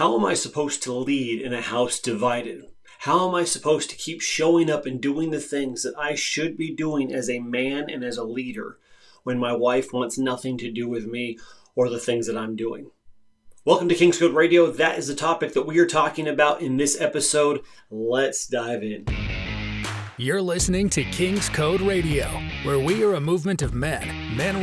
How am I supposed to lead in a house divided? How am I supposed to keep showing up and doing the things that I should be doing as a man and as a leader when my wife wants nothing to do with me or the things that I'm doing? Welcome to King's Code Radio. That is the topic that we are talking about in this episode. Let's dive in. You're listening to King's Code Radio, where we are a movement of men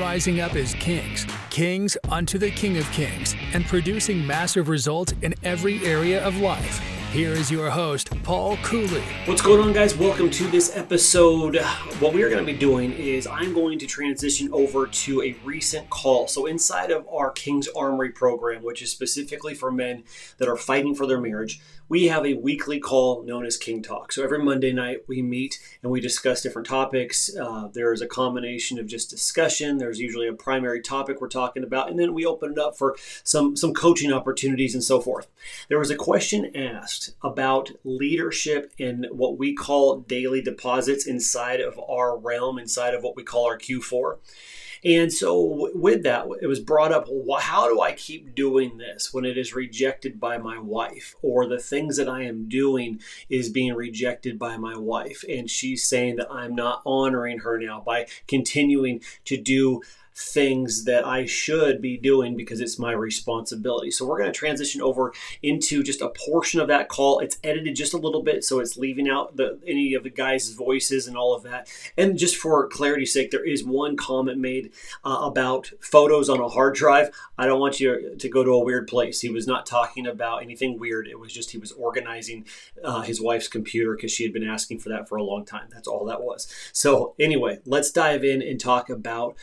rising up as kings unto the King of Kings, and producing massive results in every area of life. Here is your host, Paul Cooley. What's going on, guys? Welcome to this episode. What we are going to be doing is I'm going to transition over to a recent call. So inside of our King's Armory program, which is specifically for men that are fighting for their marriage, we have a weekly call known as King Talk. So every Monday night we meet and we discuss different topics. There's a combination of just discussion. There's usually a primary topic we're talking about, and then we open it up for some coaching opportunities and so forth. There was a question asked about leadership and what we call daily deposits inside of our realm, inside of what we call our Q4. And so with that, it was brought up, well, how do I keep doing this when it is rejected by my wife, or the things that I am doing is being rejected by my wife? And she's saying that I'm not honoring her now by continuing to do things that I should be doing because it's my responsibility. So we're going to transition over into just a portion of that call. It's edited just a little bit, so it's leaving out any of the guys' voices and all of that. And just for clarity's sake, there is one comment made about photos on a hard drive. I don't want you to go to a weird place. He was not talking about anything weird. It was just he was organizing his wife's computer because she had been asking for that for a long time. That's all that was. So anyway, let's dive in and talk about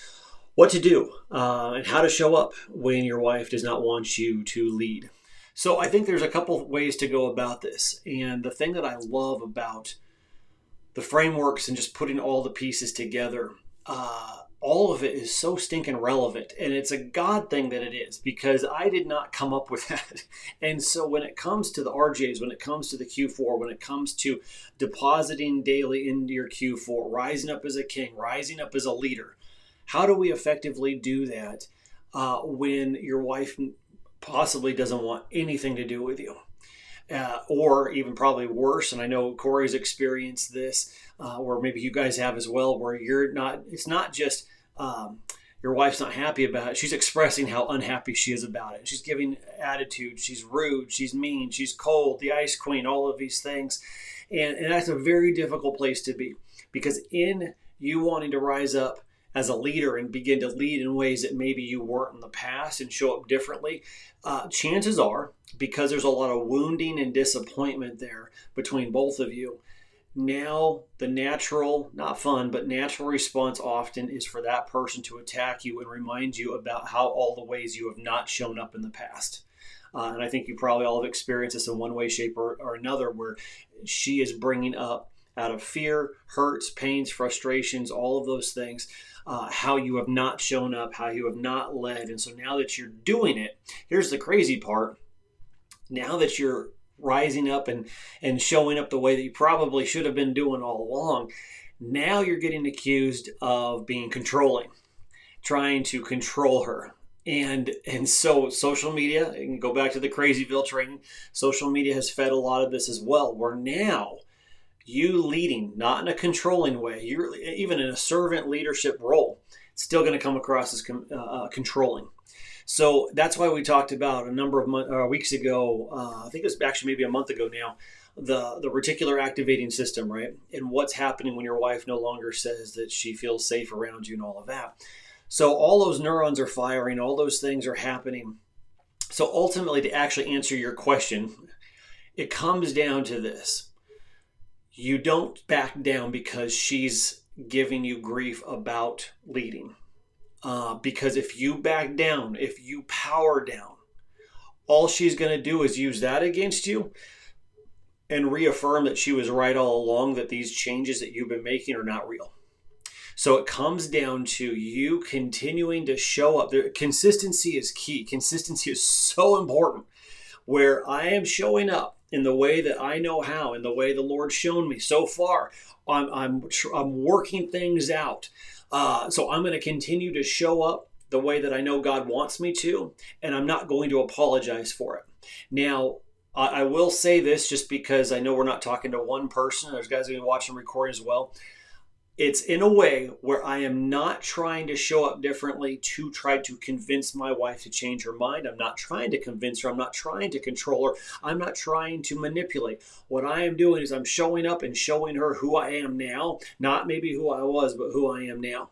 what to do and how to show up when your wife does not want you to lead. So I think there's a couple ways to go about this. And the thing that I love about the frameworks and just putting all the pieces together, all of it is so stinking relevant. And it's a God thing that it is, because I did not come up with that. And so when it comes to the RJs, when it comes to the Q4, when it comes to depositing daily into your Q4, rising up as a king, rising up as a leader, how do we effectively do that when your wife possibly doesn't want anything to do with you? Or even probably worse, and I know Corey's experienced this, or maybe you guys have as well, where it's not just your wife's not happy about it. She's expressing how unhappy she is about it. She's giving attitude. She's rude. She's mean. She's cold. The ice queen, all of these things. And that's a very difficult place to be, because in you wanting to rise up as a leader and begin to lead in ways that maybe you weren't in the past and show up differently, chances are, because there's a lot of wounding and disappointment there between both of you, now the natural, not fun, but natural response often is for that person to attack you and remind you about how all the ways you have not shown up in the past. And I think you probably all have experienced this in one way, shape, or another, where she is bringing up out of fear, hurts, pains, frustrations, all of those things, how you have not shown up, how you have not led. And so now that you're doing it, here's the crazy part. Now that you're rising up and showing up the way that you probably should have been doing all along, now you're getting accused of being controlling, trying to control her. And so social media, you can go back to the Crazyville training, social media has fed a lot of this as well, where now you leading, not in a controlling way, you're even in a servant leadership role, it's still going to come across as controlling. So that's why we talked about a number of weeks ago, I think it was actually maybe a month ago now, the reticular activating system, right? And what's happening when your wife no longer says that she feels safe around you and all of that. So all those neurons are firing, all those things are happening. So ultimately, to actually answer your question, it comes down to this. You don't back down because she's giving you grief about leading. Because if you back down, if you power down, all she's going to do is use that against you and reaffirm that she was right all along, that these changes that you've been making are not real. So it comes down to you continuing to show up. Consistency is key. Consistency is so important, where I am showing up in the way that I know how, in the way the Lord's shown me so far. I'm working things out. So I'm going to continue to show up the way that I know God wants me to, and I'm not going to apologize for it. Now, I will say this just because I know we're not talking to one person. There's guys who are watching the recording as well. It's in a way where I am not trying to show up differently to try to convince my wife to change her mind. I'm not trying to convince her. I'm not trying to control her. I'm not trying to manipulate. What I am doing is I'm showing up and showing her who I am now, not maybe who I was, but who I am now.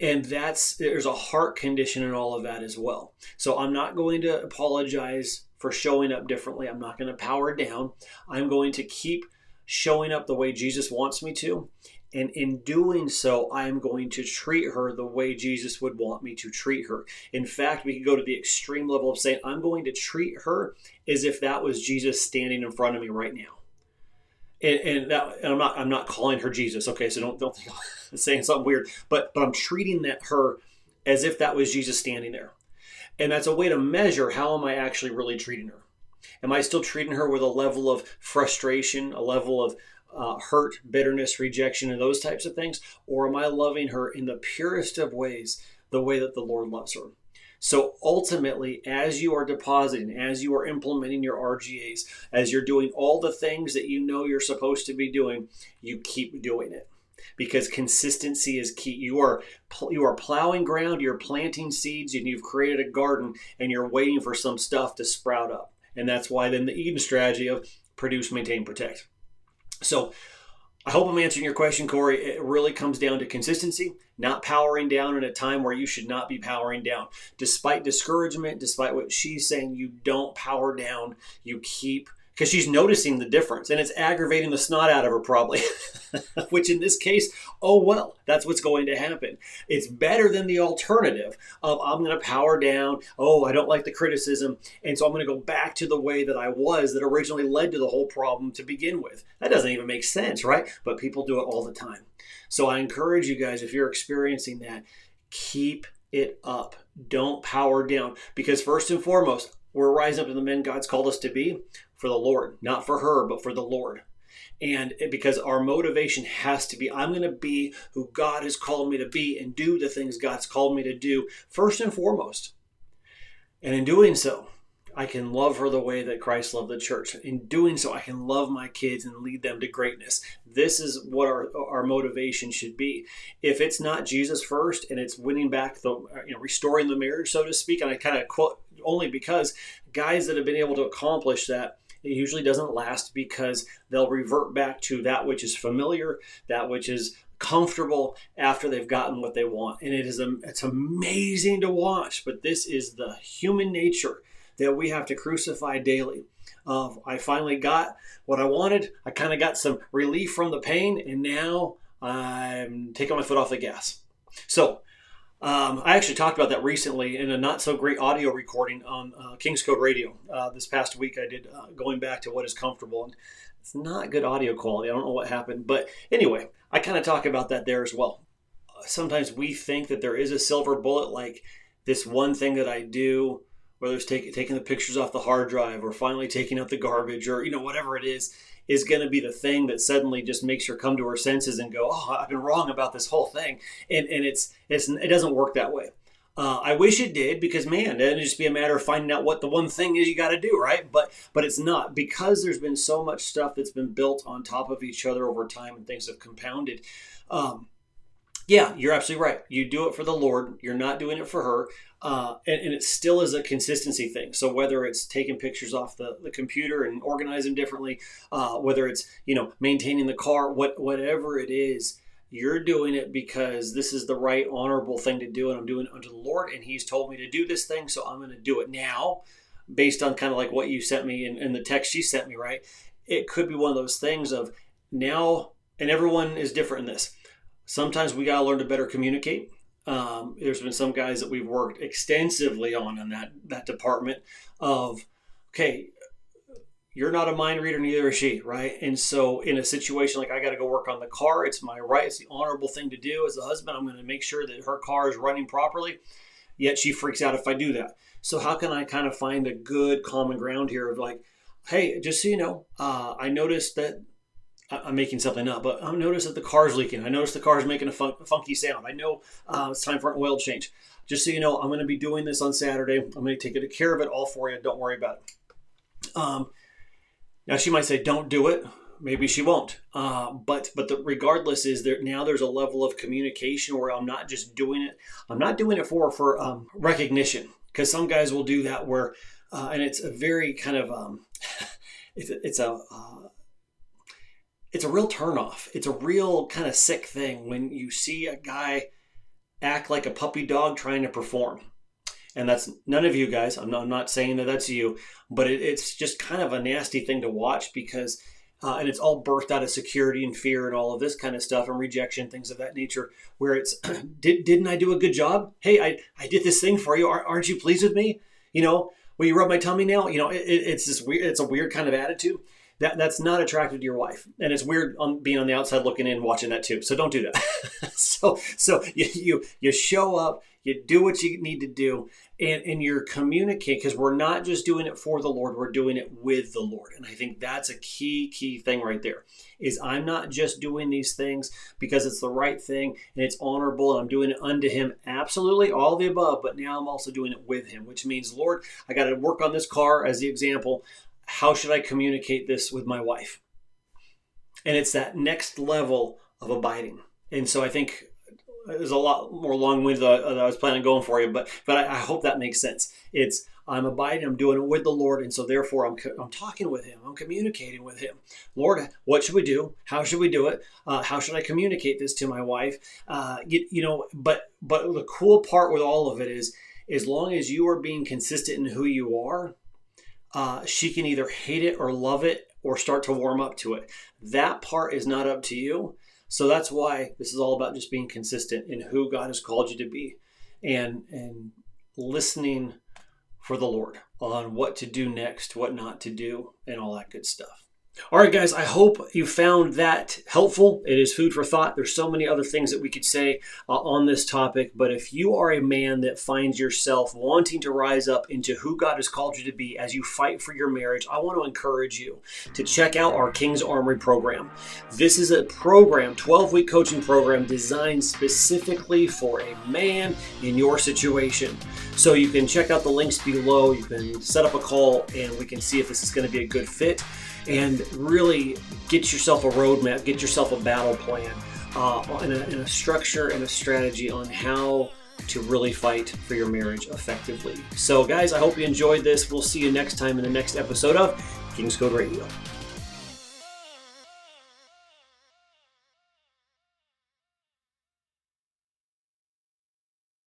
And there's a heart condition in all of that as well. So I'm not going to apologize for showing up differently. I'm not going to power down. I'm going to keep showing up the way Jesus wants me to. And in doing so, I am going to treat her the way Jesus would want me to treat her. In fact, we could go to the extreme level of saying, I'm going to treat her as if that was Jesus standing in front of me right now. And I'm not calling her Jesus. Okay, so don't think I'm saying something weird. But I'm treating her as if that was Jesus standing there. And that's a way to measure how am I actually really treating her. Am I still treating her with a level of frustration, a level of hurt, bitterness, rejection, and those types of things? Or am I loving her in the purest of ways, the way that the Lord loves her? So ultimately, as you are depositing, as you are implementing your RGAs, as you're doing all the things that you know you're supposed to be doing, you keep doing it. Because consistency is key. You are plowing ground, you're planting seeds, and you've created a garden, and you're waiting for some stuff to sprout up. And that's why then the Eden strategy of produce, maintain, protect. So I hope I'm answering your question, Corey. It really comes down to consistency, not powering down in a time where you should not be powering down. Despite discouragement, despite what she's saying, you don't power down. You keep, because she's noticing the difference, and it's aggravating the snot out of her probably, which in this case, oh well, that's what's going to happen. It's better than the alternative of I'm going to power down, oh, I don't like the criticism, and so I'm going to go back to the way that I was that originally led to the whole problem to begin with. That doesn't even make sense, right? But people do it all the time. So I encourage you guys, if you're experiencing that, keep it up. Don't power down, because first and foremost, we're rising up to the men God's called us to be for the Lord, not for her, but for the Lord. And because our motivation has to be, I'm going to be who God has called me to be and do the things God's called me to do first and foremost. And in doing so, I can love her the way that Christ loved the church. In doing so, I can love my kids and lead them to greatness. This is what our motivation should be. If it's not Jesus first and it's winning back restoring the marriage, so to speak, and I kind of quote only because guys that have been able to accomplish that, it usually doesn't last because they'll revert back to that which is familiar, that which is comfortable after they've gotten what they want. And it's amazing to watch, but this is the human nature that we have to crucify daily. I finally got what I wanted. I kind of got some relief from the pain, and now I'm taking my foot off the gas. So I actually talked about that recently in a not so great audio recording on King's Code Radio. This past week I did going back to what is comfortable, and it's not good audio quality. I don't know what happened, but anyway, I kind of talk about that there as well. Sometimes we think that there is a silver bullet, like this one thing that I do, whether it's taking the pictures off the hard drive or finally taking out the garbage or whatever it is going to be the thing that suddenly just makes her come to her senses and go, oh, I've been wrong about this whole thing. And it doesn't work that way. I wish it did, because man, then it'd just be a matter of finding out what the one thing is you got to do, right? But it's not, because there's been so much stuff that's been built on top of each other over time and things have compounded. Yeah, you're absolutely right. You do it for the Lord. You're not doing it for her. And it still is a consistency thing. So whether it's taking pictures off the computer and organizing them differently, whether it's, maintaining the car, whatever it is, you're doing it because this is the right, honorable thing to do. And I'm doing it unto the Lord. And he's told me to do this thing. So I'm going to do it now based on kind of like what you sent me and the text she sent me, right? It could be one of those things of now, and everyone is different in this. Sometimes we got to learn to better communicate. There's been some guys that we've worked extensively on in that department of, okay, you're not a mind reader, neither is she, right? And so in a situation like I got to go work on the car, it's my right, it's the honorable thing to do as a husband. I'm going to make sure that her car is running properly, yet she freaks out if I do that. So how can I kind of find a good common ground here of like, hey, just so you know, I noticed that I'm making something up, but I noticed that the car's leaking. I noticed the car's making a funky sound. I know it's time for an oil change. just so you know, I'm going to be doing this on Saturday. I'm going to take good care of it all for you. Don't worry about it. Now she might say, don't do it. Maybe she won't. But regardless is there now there's a level of communication where I'm not just doing it. I'm not doing it for recognition, because some guys will do that where, and it's a very kind of, it's a real turnoff. It's a real kind of sick thing when you see a guy act like a puppy dog trying to perform. And that's none of you guys. I'm not saying that that's you, but it's just kind of a nasty thing to watch because, and it's all birthed out of security and fear and all of this kind of stuff and rejection, things of that nature, where it's, didn't I do a good job? Hey, I did this thing for you. Aren't you pleased with me? Will you rub my tummy now? It's this weird, it's a weird kind of attitude. That's not attractive to your wife. And it's weird being on the outside looking in, watching that too. So don't do that. So you show up, you do what you need to do, and you're communicating, because we're not just doing it for the Lord, we're doing it with the Lord. And I think that's a key thing right there, is I'm not just doing these things because it's the right thing and it's honorable and I'm doing it unto him. Absolutely, all the above, but now I'm also doing it with him, which means, Lord, I got to work on this car as the example. How should I communicate this with my wife? And it's that next level of abiding. And so I think there's a lot more long-winded than I was planning on going for you, but I hope that makes sense. It's I'm abiding, I'm doing it with the Lord, and so therefore I'm talking with him, I'm communicating with him. Lord, what should we do? How should we do it? How should I communicate this to my wife? But the cool part with all of it is, as long as you are being consistent in who you are, she can either hate it or love it or start to warm up to it. That part is not up to you. So that's why this is all about just being consistent in who God has called you to be, and listening for the Lord on what to do next, what not to do, and all that good stuff. All right, guys, I hope you found that helpful. It is food for thought. There's so many other things that we could say on this topic, but if you are a man that finds yourself wanting to rise up into who God has called you to be as you fight for your marriage, I want to encourage you to check out our King's Armory program. This is a program, 12-week coaching program designed specifically for a man in your situation. So you can check out the links below. You can set up a call and we can see if this is going to be a good fit. And really get yourself a roadmap, get yourself a battle plan, and a structure and a strategy on how to really fight for your marriage effectively. So guys, I hope you enjoyed this. We'll see you next time in the next episode of King's Code Radio.